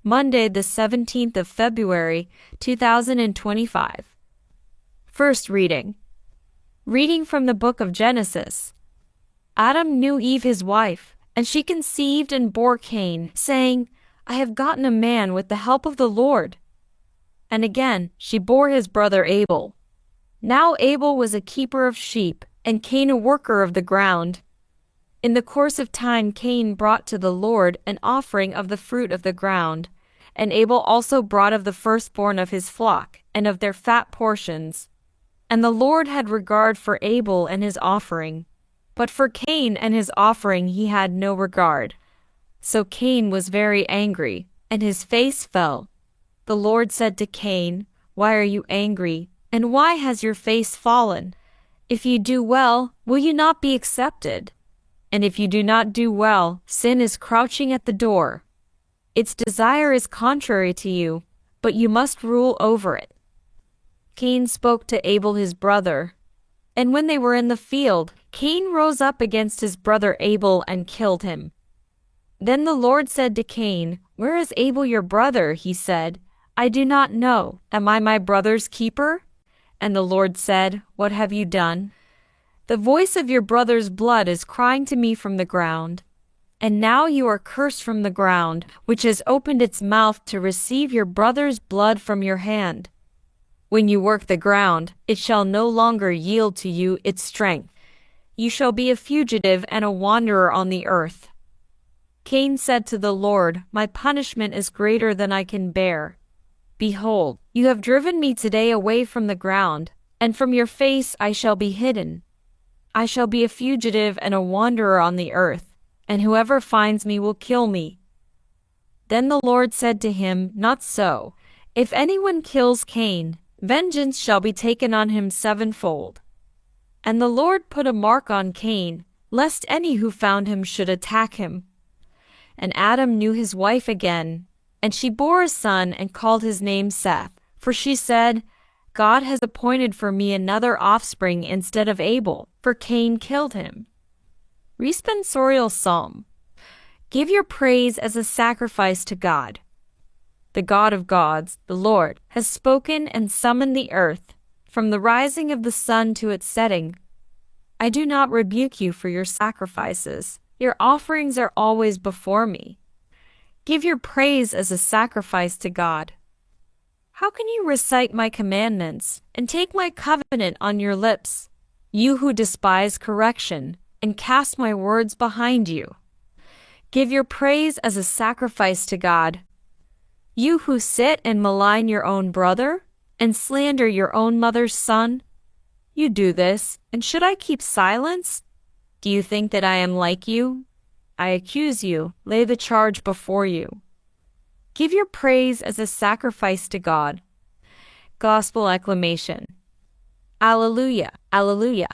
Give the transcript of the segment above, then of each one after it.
Monday, the 17th of February, 2025. First reading. Reading from the book of Genesis. Adam knew Eve his wife, and she conceived and bore Cain, saying, I have gotten a man with the help of the Lord. And again she bore his brother Abel. Now Abel was a keeper of sheep, and Cain a worker of the ground. In the course of time Cain brought to the Lord an offering of the fruit of the ground, and Abel also brought of the firstborn of his flock, and of their fat portions. And the Lord had regard for Abel and his offering, but for Cain and his offering he had no regard. So Cain was very angry, and his face fell. The Lord said to Cain, Why are you angry, and why has your face fallen? If you do well, will you not be accepted? And if you do not do well, sin is crouching at the door. Its desire is contrary to you, but you must rule over it. Cain spoke to Abel his brother. And when they were in the field, Cain rose up against his brother Abel and killed him. Then the Lord said to Cain, Where is Abel your brother? He said, I do not know. Am I my brother's keeper? And the Lord said, What have you done? The voice of your brother's blood is crying to me from the ground. And now you are cursed from the ground, which has opened its mouth to receive your brother's blood from your hand. When you work the ground, it shall no longer yield to you its strength. You shall be a fugitive and a wanderer on the earth. Cain said to the Lord, My punishment is greater than I can bear. Behold, you have driven me today away from the ground, and from your face I shall be hidden. I shall be a fugitive and a wanderer on the earth, and whoever finds me will kill me. Then the Lord said to him, Not so. If anyone kills Cain, vengeance shall be taken on him sevenfold. And the Lord put a mark on Cain, lest any who found him should attack him. And Adam knew his wife again, and she bore a son and called his name Seth, for she said, God has appointed for me another offspring instead of Abel, for Cain killed him. Responsorial Psalm. Give your praise as a sacrifice to God. The God of gods, the Lord, has spoken and summoned the earth, from the rising of the sun to its setting. I do not rebuke you for your sacrifices. Your offerings are always before me. Give your praise as a sacrifice to God. How can you recite my commandments and take my covenant on your lips, you who despise correction and cast my words behind you? Give your praise as a sacrifice to God. You who sit and malign your own brother and slander your own mother's son, you do this, and should I keep silence? Do you think that I am like you? I accuse you, lay the charge before you. Give your praise as a sacrifice to God. Gospel acclamation. Alleluia, alleluia.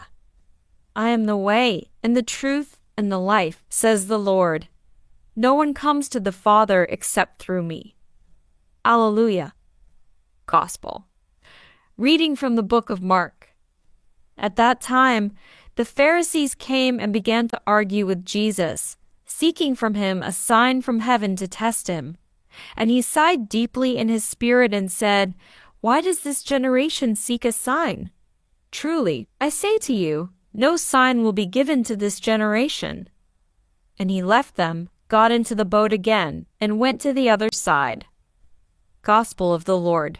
I am the way, and the truth, and the life, says the Lord. No one comes to the Father except through me. Alleluia. Gospel. Reading from the book of Mark. At that time, the Pharisees came and began to argue with Jesus, seeking from him a sign from heaven to test him. And he sighed deeply in his spirit and said, Why does this generation seek a sign? Truly, I say to you, no sign will be given to this generation. And he left them, got into the boat again, and went to the other side. Gospel of the Lord.